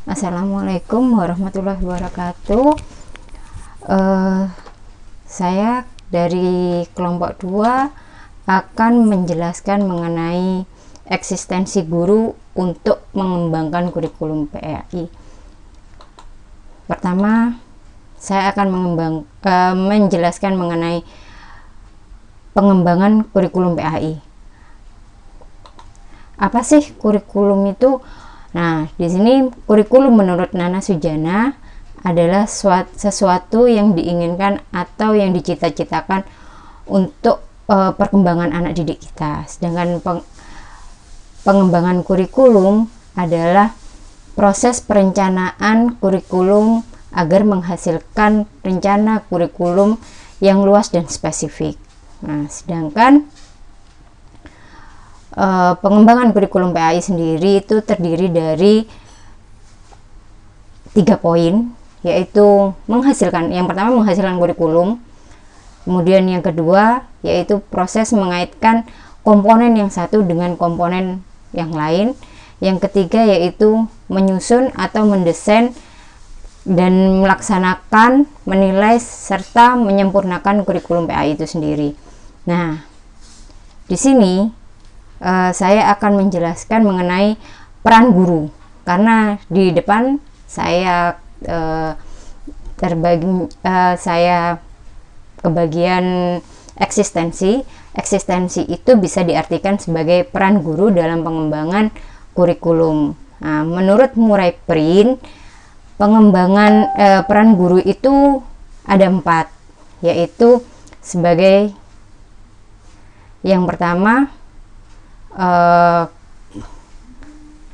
Assalamualaikum warahmatullahi wabarakatuh. Saya dari kelompok 2 akan menjelaskan mengenai eksistensi guru untuk mengembangkan kurikulum PAI. Pertama, saya akan menjelaskan mengenai pengembangan kurikulum PAI. Apa sih kurikulum itu? Nah, di sini kurikulum menurut Nana Sujana adalah sesuatu yang diinginkan atau yang dicita-citakan untuk perkembangan anak didik kita. Sedangkan pengembangan kurikulum adalah proses perencanaan kurikulum agar menghasilkan rencana kurikulum yang luas dan spesifik. Nah, sedangkan pengembangan kurikulum PAI sendiri itu terdiri dari 3 poin, yaitu yang pertama menghasilkan kurikulum, kemudian yang kedua yaitu proses mengaitkan komponen yang satu dengan komponen yang lain, yang ketiga yaitu menyusun atau mendesain dan melaksanakan, menilai serta menyempurnakan kurikulum PAI itu sendiri. Nah, di sini saya akan menjelaskan mengenai peran guru, karena di depan saya kebagian eksistensi. Eksistensi itu bisa diartikan sebagai peran guru dalam pengembangan kurikulum. Nah, menurut Murray Print, pengembangan peran guru itu ada 4, yaitu sebagai yang pertama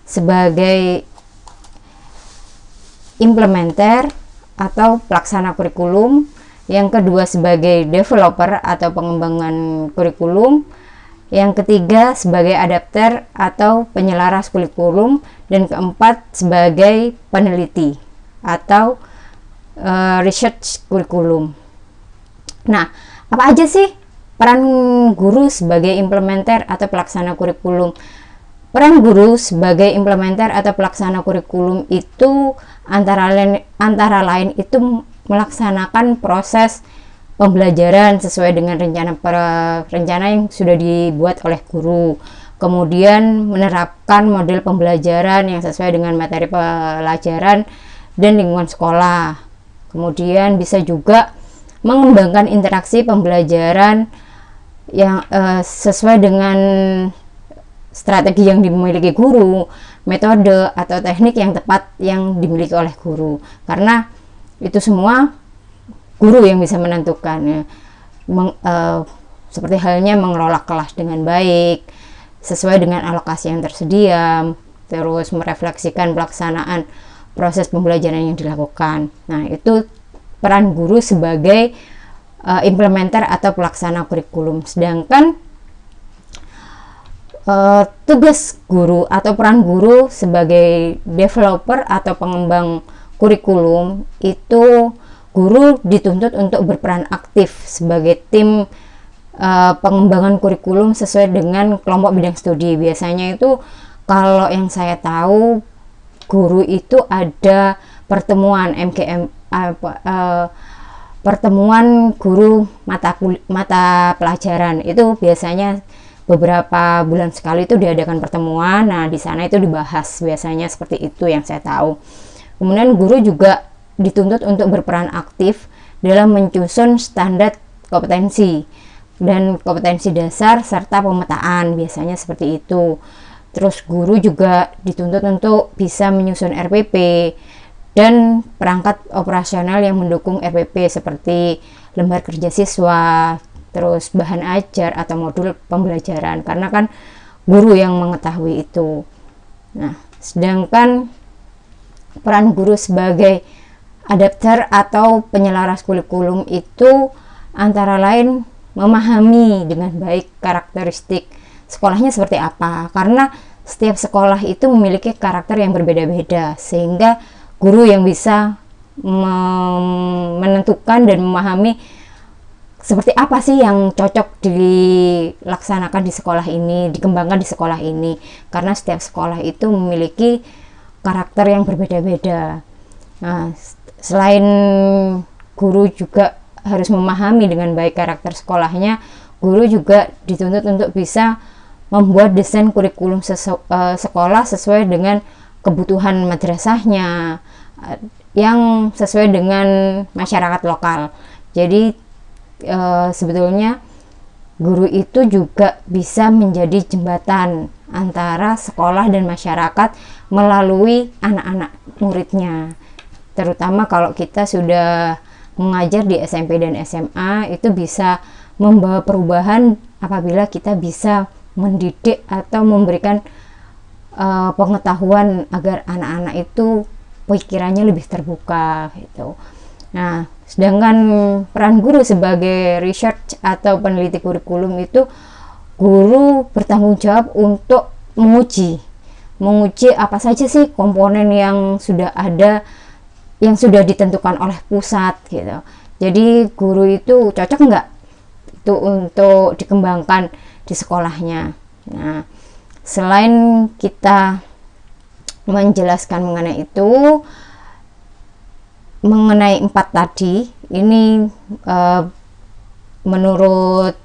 sebagai implementer atau pelaksana kurikulum, yang kedua sebagai developer atau pengembangan kurikulum, yang ketiga sebagai adapter atau penyelaras kurikulum, dan keempat sebagai peneliti atau research kurikulum. Nah, apa aja sih peran guru sebagai implementer atau pelaksana kurikulum? Peran guru sebagai implementer atau pelaksana kurikulum itu antara lain itu melaksanakan proses pembelajaran sesuai dengan rencana yang sudah dibuat oleh guru. Kemudian menerapkan model pembelajaran yang sesuai dengan materi pelajaran dan lingkungan sekolah. Kemudian bisa juga mengembangkan interaksi pembelajaran yang sesuai dengan strategi yang dimiliki guru, metode atau teknik yang tepat yang dimiliki oleh guru, karena itu semua guru yang bisa menentukan, seperti halnya mengelola kelas dengan baik sesuai dengan alokasi yang tersedia, terus merefleksikan pelaksanaan proses pembelajaran yang dilakukan. Nah, itu peran guru sebagai implementer atau pelaksana kurikulum. Sedangkan tugas guru atau peran guru sebagai developer atau pengembang kurikulum itu, guru dituntut untuk berperan aktif sebagai tim pengembangan kurikulum sesuai dengan kelompok bidang studi. Biasanya itu kalau yang saya tahu, guru itu ada pertemuan pertemuan guru mata pelajaran, itu biasanya beberapa bulan sekali itu diadakan pertemuan. Nah, di sana itu dibahas, biasanya seperti itu yang saya tahu. Kemudian guru juga dituntut untuk berperan aktif dalam menyusun standar kompetensi dan kompetensi dasar serta pemetaan, biasanya seperti itu. Terus guru juga dituntut untuk bisa menyusun RPP dan perangkat operasional yang mendukung RPP seperti lembar kerja siswa, terus bahan ajar atau modul pembelajaran, karena kan guru yang mengetahui itu. Nah, sedangkan peran guru sebagai adapter atau penyelaras kurikulum itu antara lain memahami dengan baik karakteristik sekolahnya seperti apa, karena setiap sekolah itu memiliki karakter yang berbeda-beda, sehingga guru yang bisa menentukan dan memahami seperti apa sih yang cocok dilaksanakan di sekolah ini, dikembangkan di sekolah ini, karena setiap sekolah itu memiliki karakter yang berbeda-beda. Nah, selain guru juga harus memahami dengan baik karakter sekolahnya, guru juga dituntut untuk bisa membuat desain kurikulum sekolah sesuai dengan kebutuhan madrasahnya, yang sesuai dengan masyarakat lokal. Jadi sebetulnya guru itu juga bisa menjadi jembatan antara sekolah dan masyarakat melalui anak-anak muridnya. Terutama kalau kita sudah mengajar di SMP dan SMA, itu bisa membawa perubahan apabila kita bisa mendidik atau memberikan pengetahuan agar anak-anak itu pikirannya lebih terbuka gitu. Nah, sedangkan peran guru sebagai research atau peneliti kurikulum itu, guru bertanggung jawab untuk menguji apa saja sih komponen yang sudah ada, yang sudah ditentukan oleh pusat gitu. Jadi guru itu cocok nggak itu untuk dikembangkan di sekolahnya. Nah, selain kita menjelaskan mengenai itu, mengenai 4 tadi ini menurut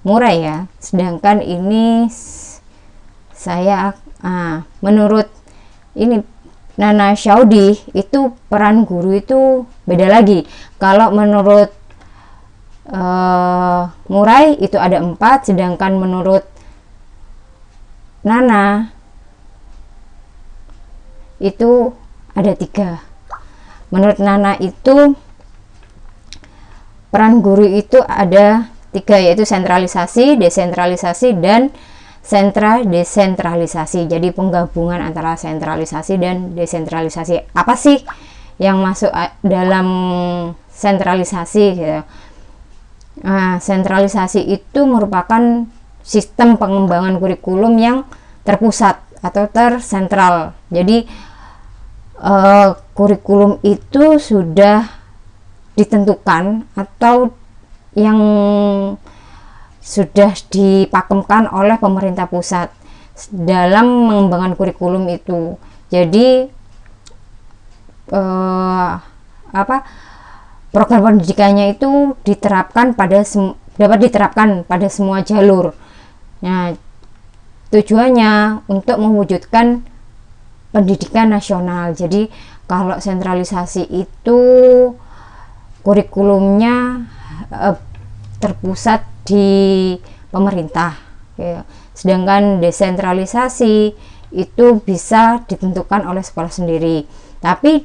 Murray ya, sedangkan ini saya menurut ini Nana Chaudhry itu peran guru itu beda lagi. Kalau menurut Murray itu ada 4, sedangkan menurut Nana itu ada 3. Menurut Nana itu peran guru itu ada 3, yaitu sentralisasi, desentralisasi, dan sentra desentralisasi. Jadi penggabungan antara sentralisasi dan desentralisasi. Apa sih yang masuk dalam sentralisasi gitu? Nah, sentralisasi itu merupakan sistem pengembangan kurikulum yang terpusat atau tersentral. Jadi kurikulum itu sudah ditentukan atau yang sudah dipakemkan oleh pemerintah pusat dalam mengembangkan kurikulum itu. Jadi program pendidikannya itu dapat diterapkan pada semua jalur. Nah, tujuannya untuk mewujudkan pendidikan nasional. Jadi kalau sentralisasi itu kurikulumnya terpusat di pemerintah ya. Sedangkan desentralisasi itu bisa ditentukan oleh sekolah sendiri. Tapi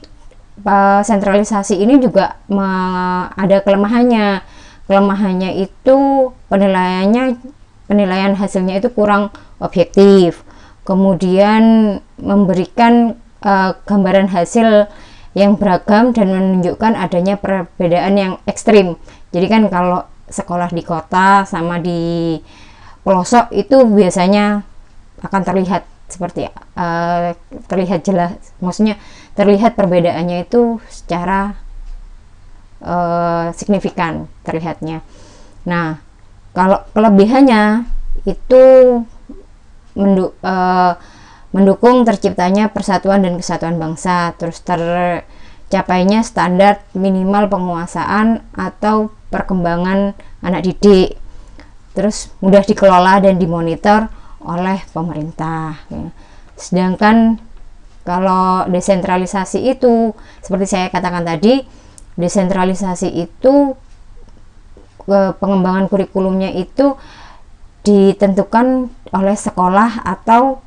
sentralisasi ini juga ada kelemahannya. Kelemahannya itu penilaian hasilnya itu kurang objektif. Kemudian memberikan gambaran hasil yang beragam dan menunjukkan adanya perbedaan yang ekstrim. Jadi kan kalau sekolah di kota sama di pelosok itu biasanya akan terlihat seperti terlihat jelas, maksudnya terlihat perbedaannya itu secara signifikan terlihatnya. Nah, kalau kelebihannya itu mendukung terciptanya persatuan dan kesatuan bangsa, terus tercapainya standar minimal penguasaan atau perkembangan anak didik, terus mudah dikelola dan dimonitor oleh pemerintah ya. Sedangkan kalau desentralisasi itu seperti saya katakan tadi, desentralisasi itu pengembangan kurikulumnya itu ditentukan oleh sekolah atau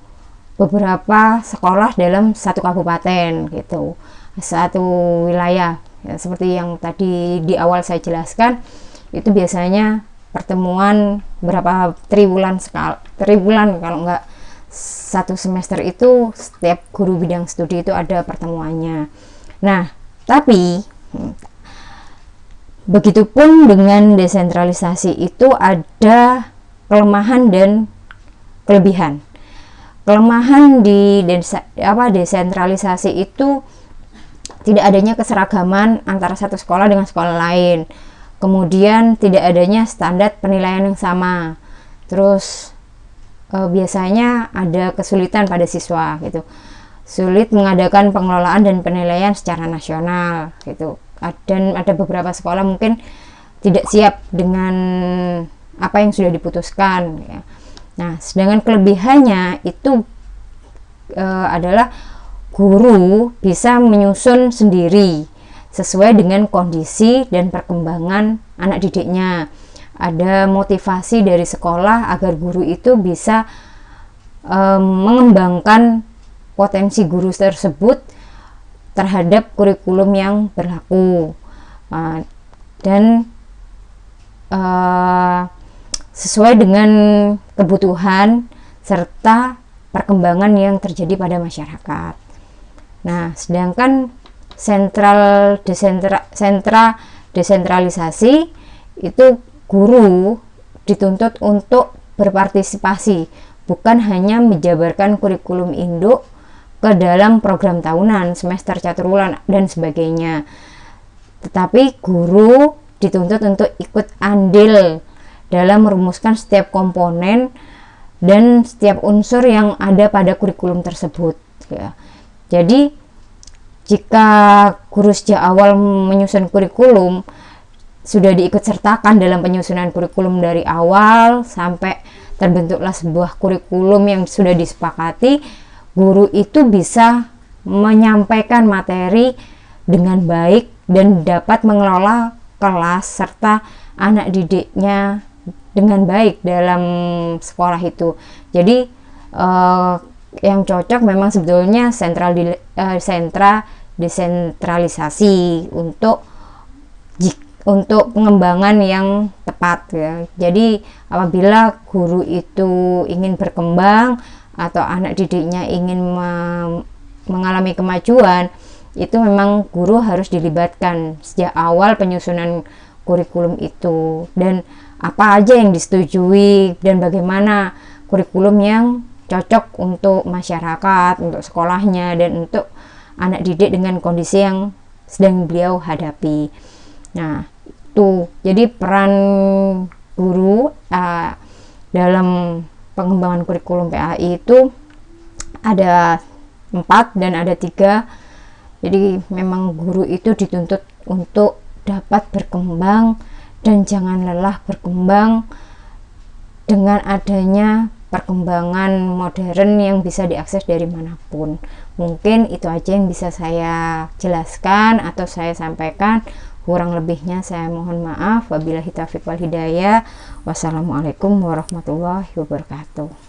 beberapa sekolah dalam satu kabupaten gitu, satu wilayah ya, seperti yang tadi di awal saya jelaskan, itu biasanya pertemuan berapa triwulan kalau enggak satu semester itu setiap guru bidang studi itu ada pertemuannya. Nah, tapi begitupun dengan desentralisasi itu ada kelemahan dan kelebihan. Kelemahan di desentralisasi itu tidak adanya keseragaman antara satu sekolah dengan sekolah lain. Kemudian tidak adanya standar penilaian yang sama. Terus biasanya ada kesulitan pada siswa gitu. sulit mengadakan pengelolaan dan penilaian secara nasional gitu. Dan ada beberapa sekolah mungkin tidak siap dengan apa yang sudah diputuskan ya. Nah, sedangkan kelebihannya itu adalah guru bisa menyusun sendiri sesuai dengan kondisi dan perkembangan anak didiknya. Ada motivasi dari sekolah agar guru itu bisa mengembangkan potensi guru tersebut terhadap kurikulum yang berlaku, dan sesuai dengan kebutuhan serta perkembangan yang terjadi pada masyarakat. Nah, sedangkan sentra desentralisasi itu guru dituntut untuk berpartisipasi, bukan hanya menjabarkan kurikulum induk ke dalam program tahunan, semester caturwulan dan sebagainya. Tetapi guru dituntut untuk ikut andil dalam merumuskan setiap komponen dan setiap unsur yang ada pada kurikulum tersebut ya. Jadi jika guru sejak awal menyusun kurikulum, sudah diikut sertakan dalam penyusunan kurikulum dari awal sampai terbentuklah sebuah kurikulum yang sudah disepakati, guru itu bisa menyampaikan materi dengan baik dan dapat mengelola kelas serta anak didiknya dengan baik dalam sekolah itu. Jadi yang cocok memang sebetulnya sentra desentralisasi untuk pengembangan yang tepat ya. Jadi apabila guru itu ingin berkembang atau anak didiknya ingin mengalami kemajuan, itu memang guru harus dilibatkan sejak awal penyusunan kurikulum itu, dan apa aja yang disetujui dan bagaimana kurikulum yang cocok untuk masyarakat, untuk sekolahnya, dan untuk anak didik dengan kondisi yang sedang beliau hadapi. Nah, itu jadi peran guru dalam pengembangan kurikulum PAI itu ada 4 dan ada 3. Jadi memang guru itu dituntut untuk dapat berkembang dan jangan lelah berkembang dengan adanya perkembangan modern yang bisa diakses dari manapun. Mungkin itu aja yang bisa saya jelaskan atau saya sampaikan. Kurang lebihnya saya mohon maaf. Wabillahi taufiq wal hidayah. Wassalamualaikum warahmatullahi wabarakatuh.